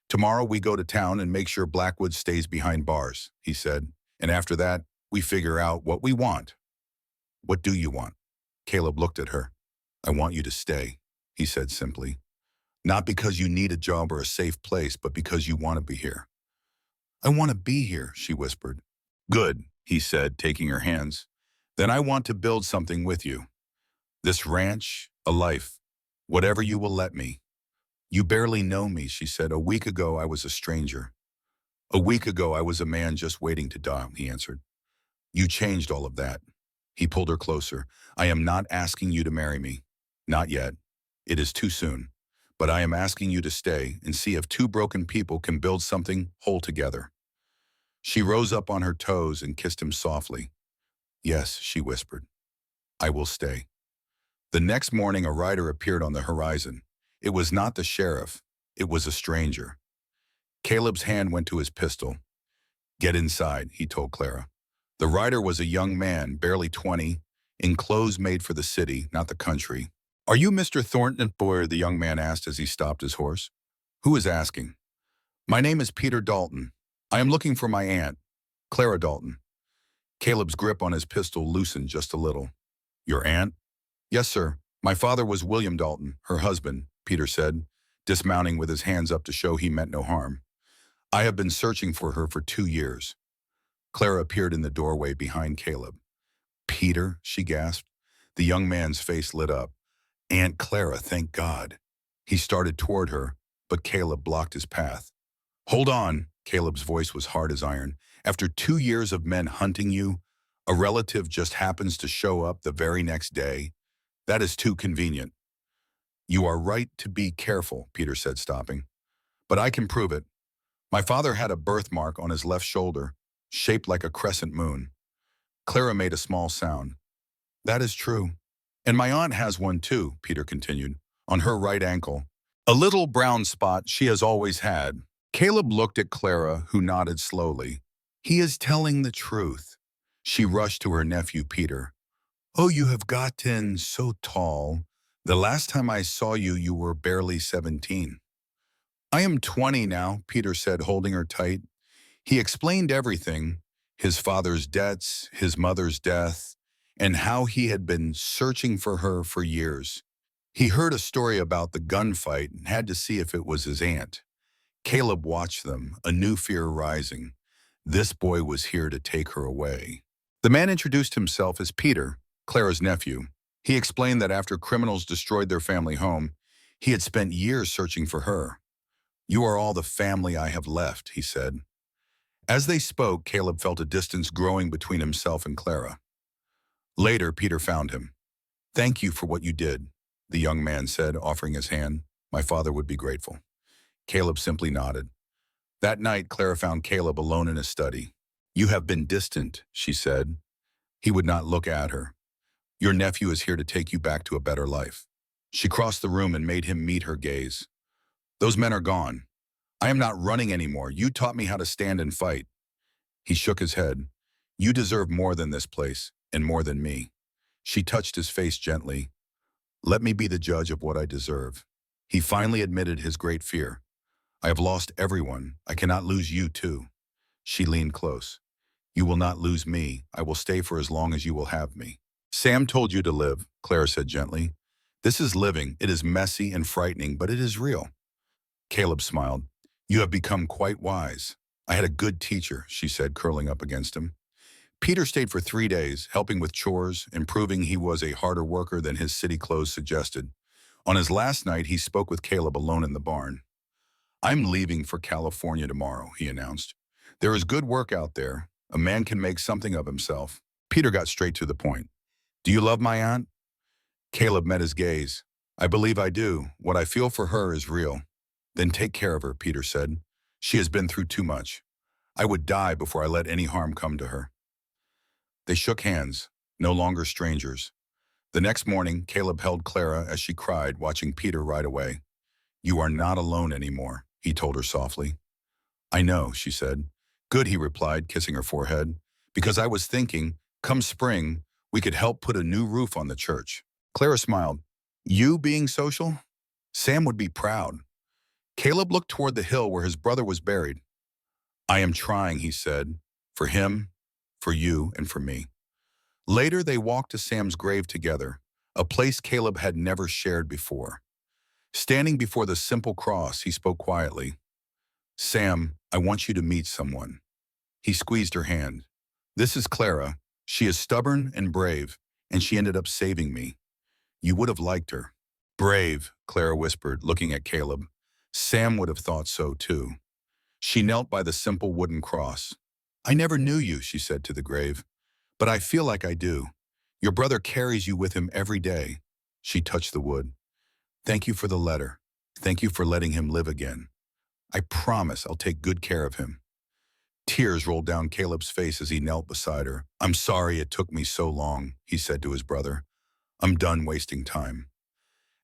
Tomorrow we go to town and make sure Blackwood stays behind bars, he said. And after that, we figure out what we want. What do you want? Caleb looked at her. I want you to stay, he said simply. Not because you need a job or a safe place, but because you want to be here. I want to be here, she whispered. Good, he said, taking her hands. Then I want to build something with you. This ranch, a life, whatever you will let me. You barely know me, she said. A week ago, I was a stranger. A week ago, I was a man just waiting to die, he answered. You changed all of that. He pulled her closer. I am not asking you to marry me. Not yet. It is too soon. But I am asking you to stay and see if two broken people can build something whole together. She rose up on her toes and kissed him softly. Yes, she whispered. I will stay. The next morning, a rider appeared on the horizon. It was not the sheriff. It was a stranger. Caleb's hand went to his pistol. Get inside, he told Clara. The rider was a young man, barely 20, in clothes made for the city, not the country. Are you Mr. Thornton? The young man asked as he stopped his horse. Who is asking? My name is Peter Dalton. I am looking for my aunt. Clara Dalton. Caleb's grip on his pistol loosened just a little. Your aunt? Yes, sir. My father was William Dalton, her husband, Peter said, dismounting with his hands up to show he meant no harm. I have been searching for her for 2 years. Clara appeared in the doorway behind Caleb. Peter, she gasped. The young man's face lit up. Aunt Clara, thank God. He started toward her, but Caleb blocked his path. Hold on, Caleb's voice was hard as iron. After 2 years of men hunting you, a relative just happens to show up the very next day. That is too convenient. You are right to be careful, Peter said, stopping. But I can prove it. My father had a birthmark on his left shoulder, shaped like a crescent moon. Clara made a small sound. That is true. And my aunt has one too, Peter continued, on her right ankle. A little brown spot she has always had. Caleb looked at Clara, who nodded slowly. He is telling the truth. She rushed to her nephew, Peter. Oh, you have gotten so tall. The last time I saw you, you were barely 17. I am 20 now, Peter said, holding her tight. He explained everything, his father's debts, his mother's death, and how he had been searching for her for years. He heard a story about the gunfight and had to see if it was his aunt. Caleb watched them, a new fear rising. This boy was here to take her away. The man introduced himself as Peter, Clara's nephew. He explained that after criminals destroyed their family home, he had spent years searching for her. You are all the family I have left, he said. As they spoke, Caleb felt a distance growing between himself and Clara. Later, Peter found him. Thank you for what you did, the young man said, offering his hand. My father would be grateful. Caleb simply nodded. That night, Clara found Caleb alone in his study. You have been distant, she said. He would not look at her. Your nephew is here to take you back to a better life. She crossed the room and made him meet her gaze. Those men are gone. I am not running anymore. You taught me how to stand and fight. He shook his head. You deserve more than this place, and more than me. She touched his face gently. Let me be the judge of what I deserve. He finally admitted his great fear. I have lost everyone. I cannot lose you too. She leaned close. You will not lose me. I will stay for as long as you will have me. Sam told you to live, Clara said gently. This is living. It is messy and frightening, but it is real. Caleb smiled. You have become quite wise. I had a good teacher, she said, curling up against him. Peter stayed for 3 days, helping with chores and proving he was a harder worker than his city clothes suggested. On his last night, he spoke with Caleb alone in the barn. I'm leaving for California tomorrow, he announced. There is good work out there. A man can make something of himself. Peter got straight to the point. Do you love my aunt? Caleb met his gaze. I believe I do. What I feel for her is real. Then take care of her, Peter said. She has been through too much. I would die before I let any harm come to her. They shook hands, no longer strangers. The next morning, Caleb held Clara as she cried, watching Peter ride away. You are not alone anymore, he told her softly. I know, she said. Good, he replied, kissing her forehead. Because I was thinking, come spring, we could help put a new roof on the church. Clara smiled. You being social? Sam would be proud. Caleb looked toward the hill where his brother was buried. I am trying, he said, for him, for you, and for me. Later, they walked to Sam's grave together, a place Caleb had never shared before. Standing before the simple cross, he spoke quietly. Sam, I want you to meet someone. He squeezed her hand. This is Clara. She is stubborn and brave, and she ended up saving me. You would have liked her. Brave, Clara whispered, looking at Caleb. Sam would have thought so, too. She knelt by the simple wooden cross. I never knew you, she said to the grave, but I feel like I do. Your brother carries you with him every day. She touched the wood. Thank you for the letter. Thank you for letting him live again. I promise I'll take good care of him. Tears rolled down Caleb's face as he knelt beside her. I'm sorry it took me so long, he said to his brother. I'm done wasting time.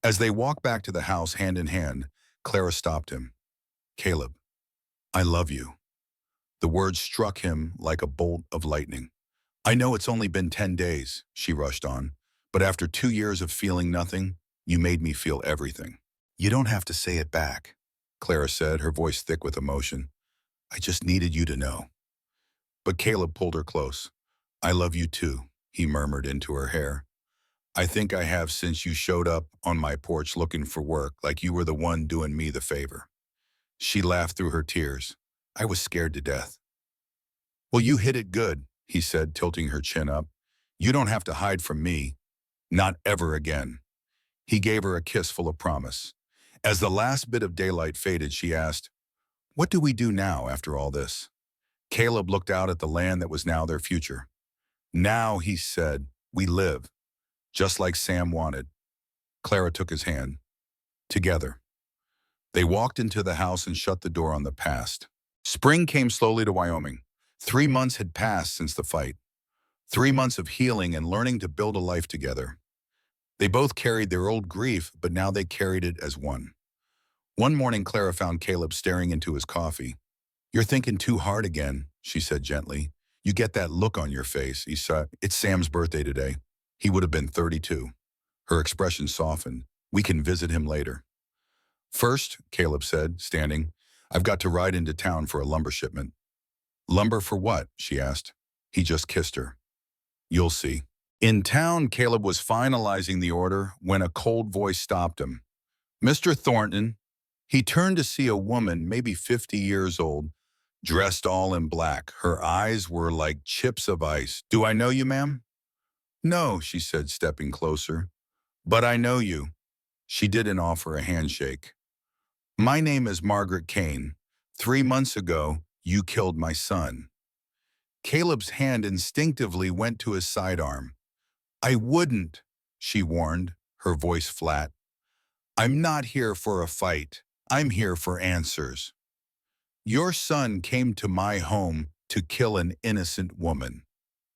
As they walked back to the house hand in hand, Clara stopped him. Caleb, I love you. The words struck him like a bolt of lightning. I know it's only been 10 days, she rushed on, but after 2 years of feeling nothing, you made me feel everything. You don't have to say it back, Clara said, her voice thick with emotion. I just needed you to know. But Caleb pulled her close. I love you too, he murmured into her hair. I think I have since you showed up on my porch looking for work, like you were the one doing me the favor. She laughed through her tears. I was scared to death. Well, you hit it good, he said, tilting her chin up. You don't have to hide from me. Not ever again. He gave her a kiss full of promise. As the last bit of daylight faded, she asked, what do we do now after all this? Caleb looked out at the land that was now their future. Now, he said, we live, just like Sam wanted. Clara took his hand. Together. They walked into the house and shut the door on the past. Spring came slowly to Wyoming. 3 months had passed since the fight. 3 months of healing and learning to build a life together. They both carried their old grief, but now they carried it as one. One morning, Clara found Caleb staring into his coffee. You're thinking too hard again, she said gently. You get that look on your face. He said, it's Sam's birthday today. He would have been 32. Her expression softened. We can visit him later. First, Caleb said, standing, I've got to ride into town for a lumber shipment. Lumber for what? She asked. He just kissed her. You'll see. In town, Caleb was finalizing the order when a cold voice stopped him. Mr. Thornton. He turned to see a woman, maybe 50 years old, dressed all in black. Her eyes were like chips of ice. Do I know you, ma'am? No, she said, stepping closer. But I know you. She didn't offer a handshake. My name is Margaret Kane. 3 months ago, you killed my son. Caleb's hand instinctively went to his sidearm. I wouldn't, she warned, her voice flat. I'm not here for a fight. I'm here for answers. Your son came to my home to kill an innocent woman,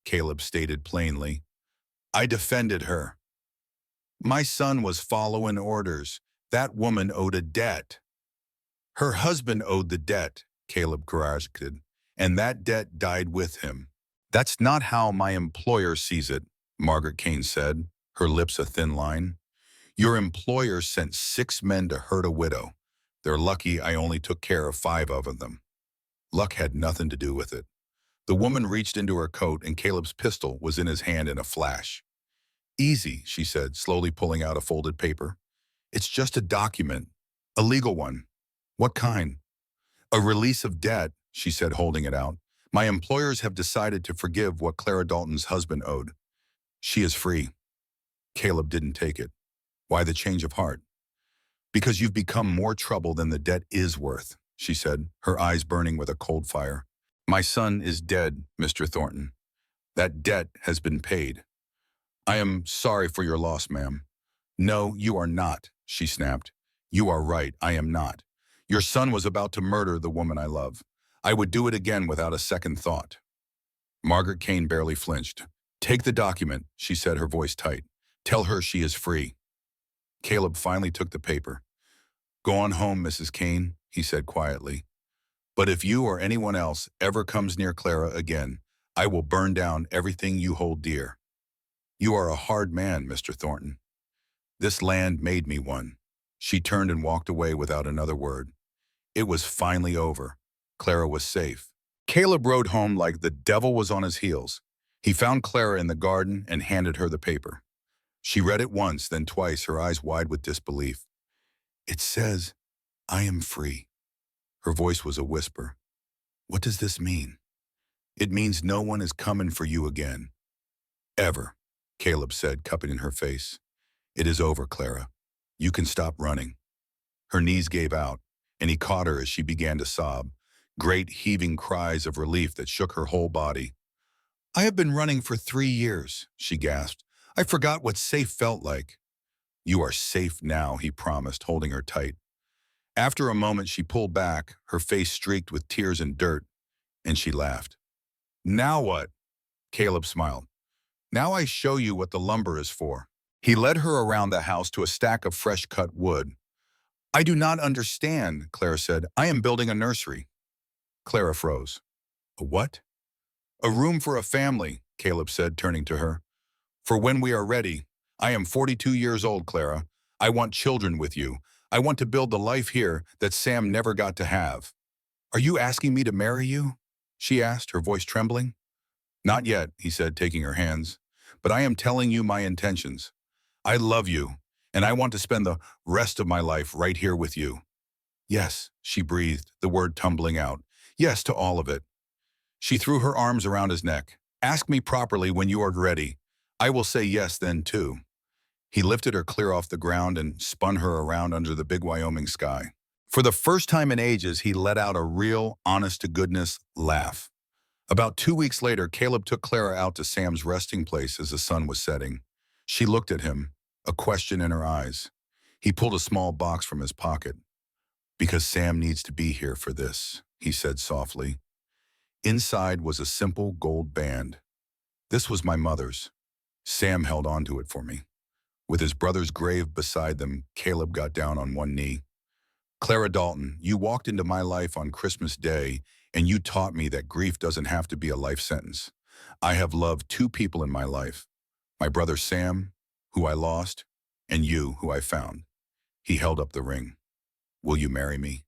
Caleb stated plainly. I defended her. My son was following orders. That woman owed a debt. Her husband owed the debt, Caleb corrected, and that debt died with him. That's not how my employer sees it, Margaret Kane said, her lips a thin line. Your employer sent 6 men to hurt a widow. They're lucky I only took care of 5 of them. Luck had nothing to do with it. The woman reached into her coat and Caleb's pistol was in his hand in a flash. Easy, she said, slowly pulling out a folded paper. It's just a document, a legal one. What kind? A release of debt, she said, holding it out. My employers have decided to forgive what Clara Dalton's husband owed. She is free. Caleb didn't take it. Why the change of heart? Because you've become more trouble than the debt is worth, she said, her eyes burning with a cold fire. My son is dead, Mr. Thornton. That debt has been paid. I am sorry for your loss, ma'am. No, you are not, she snapped. You are right, I am not. Your son was about to murder the woman I love. I would do it again without a second thought. Margaret Kane barely flinched. Take the document, she said, her voice tight. Tell her she is free. Caleb finally took the paper. Go on home, Mrs. Kane, he said quietly. But if you or anyone else ever comes near Clara again, I will burn down everything you hold dear. You are a hard man, Mr. Thornton. This land made me one. She turned and walked away without another word. It was finally over. Clara was safe. Caleb rode home like the devil was on his heels. He found Clara in the garden and handed her the paper. She read it once, then twice, her eyes wide with disbelief. It says, I am free. Her voice was a whisper. What does this mean? It means no one is coming for you again. Ever, Caleb said, cupping in her face. It is over, Clara. You can stop running. Her knees gave out, and he caught her as she began to sob, great heaving cries of relief that shook her whole body. I have been running for 3 years, she gasped. I forgot what safe felt like. You are safe now, he promised, holding her tight. After a moment, she pulled back, her face streaked with tears and dirt, and she laughed. Now what? Caleb smiled. Now I show you what the lumber is for. He led her around the house to a stack of fresh-cut wood. I do not understand, Clara said. I am building a nursery. Clara froze. A what? A room for a family, Caleb said, turning to her. For when we are ready. I am 42 years old, Clara. I want children with you. I want to build the life here that Sam never got to have. Are you asking me to marry you? she asked, her voice trembling. Not yet, he said, taking her hands. But I am telling you my intentions. I love you, and I want to spend the rest of my life right here with you. Yes, she breathed, the word tumbling out. Yes to all of it. She threw her arms around his neck. Ask me properly when you are ready. I will say yes then, too. He lifted her clear off the ground and spun her around under the big Wyoming sky. For the first time in ages, he let out a real, honest-to-goodness laugh. About 2 weeks later, Caleb took Clara out to Sam's resting place as the sun was setting. She looked at him, a question in her eyes. He pulled a small box from his pocket. Because Sam needs to be here for this, he said softly. Inside was a simple gold band. This was my mother's. Sam held onto it for me. With his brother's grave beside them, Caleb got down on one knee. Clara Dalton, you walked into my life on Christmas Day, and you taught me that grief doesn't have to be a life sentence. I have loved two people in my life, my brother Sam, who I lost, and you, who I found. He held up the ring. Will you marry me?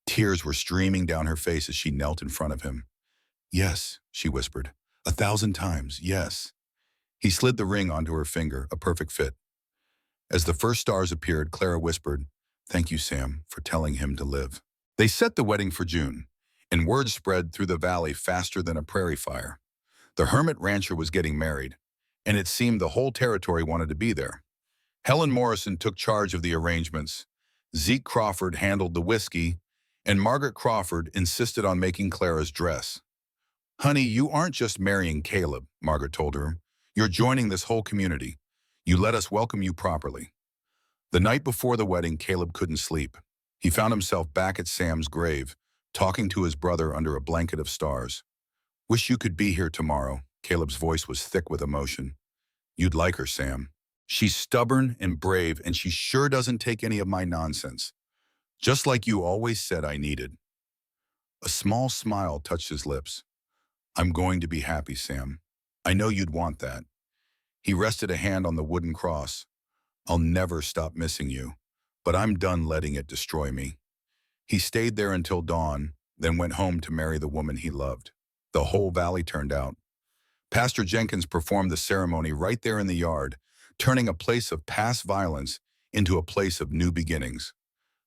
Tears were streaming down her face as she knelt in front of him. Yes, she whispered. 1,000 times, yes. He slid the ring onto her finger, a perfect fit. As the first stars appeared, Clara whispered, Thank you, Sam, for telling him to live. They set the wedding for June, and word spread through the valley faster than a prairie fire. The hermit rancher was getting married, and it seemed the whole territory wanted to be there. Helen Morrison took charge of the arrangements. Zeke Crawford handled the whiskey, and Margaret Crawford insisted on making Clara's dress. Honey, you aren't just marrying Caleb, Margaret told her. You're joining this whole community. You let us welcome you properly. The night before the wedding, Caleb couldn't sleep. He found himself back at Sam's grave, talking to his brother under a blanket of stars. Wish you could be here tomorrow. Caleb's voice was thick with emotion. You'd like her, Sam. She's stubborn and brave, and she sure doesn't take any of my nonsense. Just like you always said I needed. A small smile touched his lips. I'm going to be happy, Sam. I know you'd want that. He rested a hand on the wooden cross. I'll never stop missing you, but I'm done letting it destroy me. He stayed there until dawn, then went home to marry the woman he loved. The whole valley turned out. Pastor Jenkins performed the ceremony right there in the yard, turning a place of past violence into a place of new beginnings.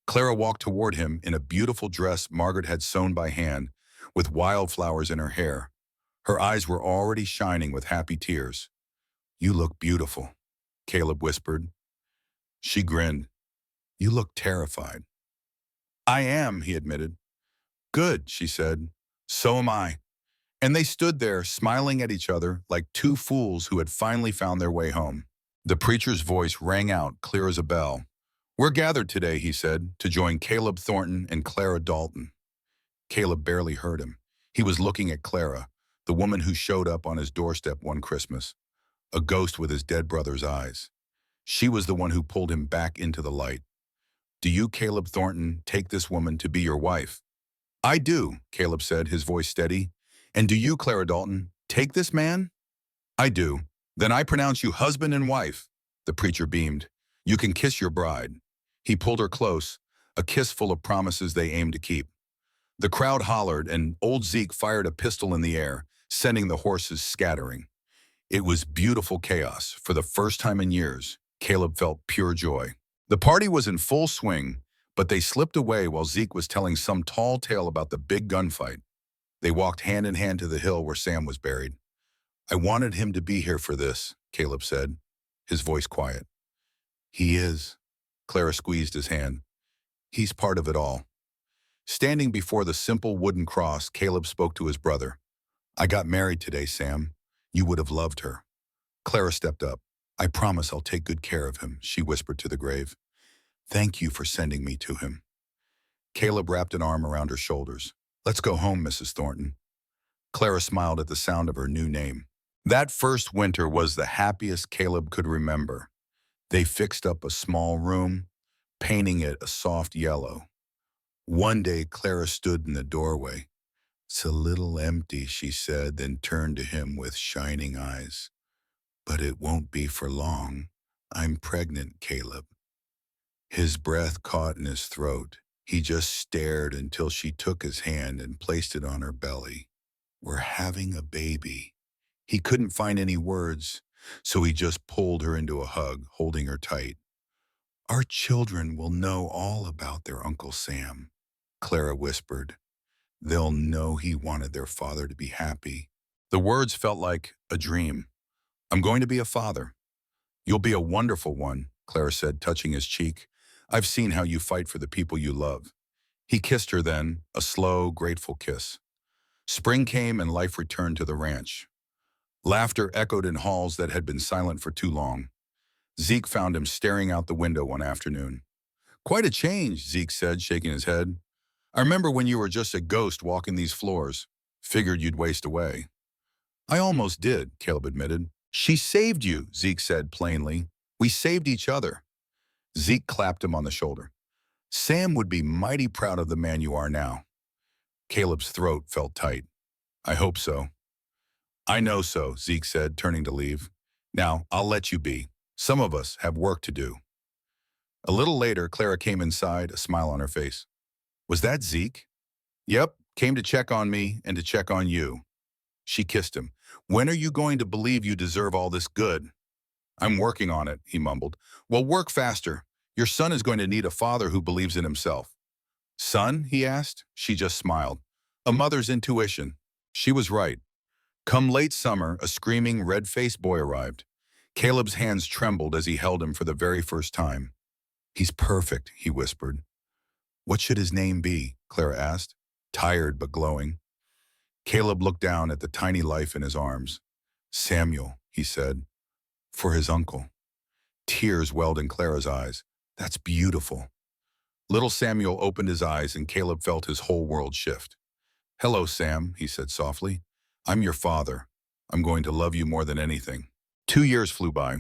Clara walked toward him in a beautiful dress Margaret had sewn by hand, with wildflowers in her hair. Her eyes were already shining with happy tears. You look beautiful, Caleb whispered. She grinned. You look terrified. I am, he admitted. Good, she said. So am I. And they stood there, smiling at each other like two fools who had finally found their way home. The preacher's voice rang out, clear as a bell. We're gathered today, he said, to join Caleb Thornton and Clara Dalton. Caleb barely heard him. He was looking at Clara, the woman who showed up on his doorstep one Christmas, a ghost with his dead brother's eyes. She was the one who pulled him back into the light. Do you, Caleb Thornton, take this woman to be your wife? I do, Caleb said, his voice steady. And do you, Clara Dalton, take this man? I do. Then I pronounce you husband and wife. The preacher beamed. You can kiss your bride. He pulled her close, a kiss full of promises they aimed to keep. The crowd hollered, and old Zeke fired a pistol in the air, sending the horses scattering. It was beautiful chaos. For the first time in years, Caleb felt pure joy. The party was in full swing, but they slipped away while Zeke was telling some tall tale about the big gunfight. They walked hand in hand to the hill where Sam was buried. I wanted him to be here for this, Caleb said, his voice quiet. He is. Clara squeezed his hand. He's part of it all. Standing before the simple wooden cross, Caleb spoke to his brother. I got married today, Sam. You would have loved her. Clara stepped up. I promise I'll take good care of him, she whispered to the grave. Thank you for sending me to him. Caleb wrapped an arm around her shoulders. Let's go home, Mrs. Thornton. Clara smiled at the sound of her new name. That first winter was the happiest Caleb could remember. They fixed up a small room, painting it a soft yellow. One day, Clara stood in the doorway. It's a little empty, she said, then turned to him with shining eyes. But it won't be for long. I'm pregnant, Caleb. His breath caught in his throat. He just stared until she took his hand and placed it on her belly. We're having a baby. He couldn't find any words, so he just pulled her into a hug, holding her tight. Our children will know all about their Uncle Sam, Clara whispered. They'll know he wanted their father to be happy. The words felt like a dream. I'm going to be a father. You'll be a wonderful one, Clara said, touching his cheek. I've seen how you fight for the people you love. He kissed her then, a slow, grateful kiss. Spring came and life returned to the ranch. Laughter echoed in halls that had been silent for too long. Zeke found him staring out the window one afternoon. Quite a change, Zeke said, shaking his head. I remember when you were just a ghost walking these floors. Figured you'd waste away. I almost did, Caleb admitted. She saved you, Zeke said plainly. We saved each other. Zeke clapped him on the shoulder. Sam would be mighty proud of the man you are now. Caleb's throat felt tight. I hope so. I know so, Zeke said, turning to leave. Now, I'll let you be. Some of us have work to do. A little later, Clara came inside, a smile on her face. Was that Zeke? Yep, came to check on me and to check on you. She kissed him. When are you going to believe you deserve all this good? I'm working on it, he mumbled. Well, work faster. Your son is going to need a father who believes in himself. Son, he asked. She just smiled. A mother's intuition. She was right. Come late summer, a screaming, red-faced boy arrived. Caleb's hands trembled as he held him for the very first time. He's perfect, he whispered. What should his name be? Clara asked, tired but glowing. Caleb looked down at the tiny life in his arms. Samuel, he said, for his uncle. Tears welled in Clara's eyes. That's beautiful. Little Samuel opened his eyes and Caleb felt his whole world shift. Hello, Sam, he said softly. I'm your father. I'm going to love you more than anything. 2 years flew by.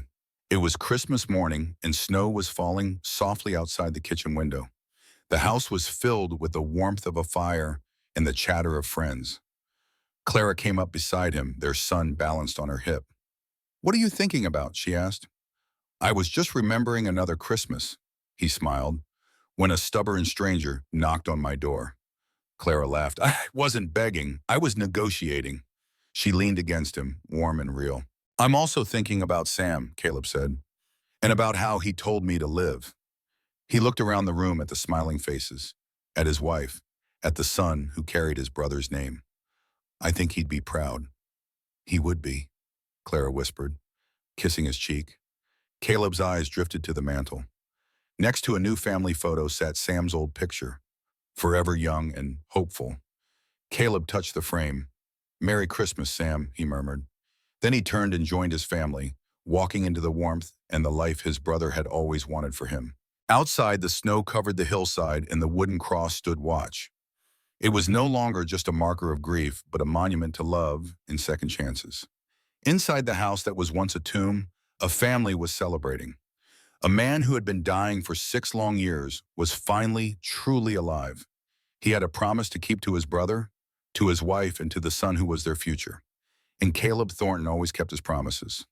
It was Christmas morning and snow was falling softly outside the kitchen window. The house was filled with the warmth of a fire and the chatter of friends. Clara came up beside him, their son balanced on her hip. What are you thinking about? She asked. I was just remembering another Christmas, he smiled, when a stubborn stranger knocked on my door. Clara laughed. I wasn't begging, I was negotiating. She leaned against him, warm and real. I'm also thinking about Sam, Caleb said, and about how he told me to live. He looked around the room at the smiling faces, at his wife, at the son who carried his brother's name. I think he'd be proud. He would be, Clara whispered, kissing his cheek. Caleb's eyes drifted to the mantel. Next to a new family photo sat Sam's old picture, forever young and hopeful. Caleb touched the frame. Merry Christmas, Sam, he murmured. Then he turned and joined his family, walking into the warmth and the life his brother had always wanted for him. Outside, the snow covered the hillside and the wooden cross stood watch. It was no longer just a marker of grief, but a monument to love and second chances. Inside the house that was once a tomb, a family was celebrating. A man who had been dying for 6 long years was finally truly alive. He had a promise to keep to his brother, to his wife, and to the son who was their future. And Caleb Thornton always kept his promises.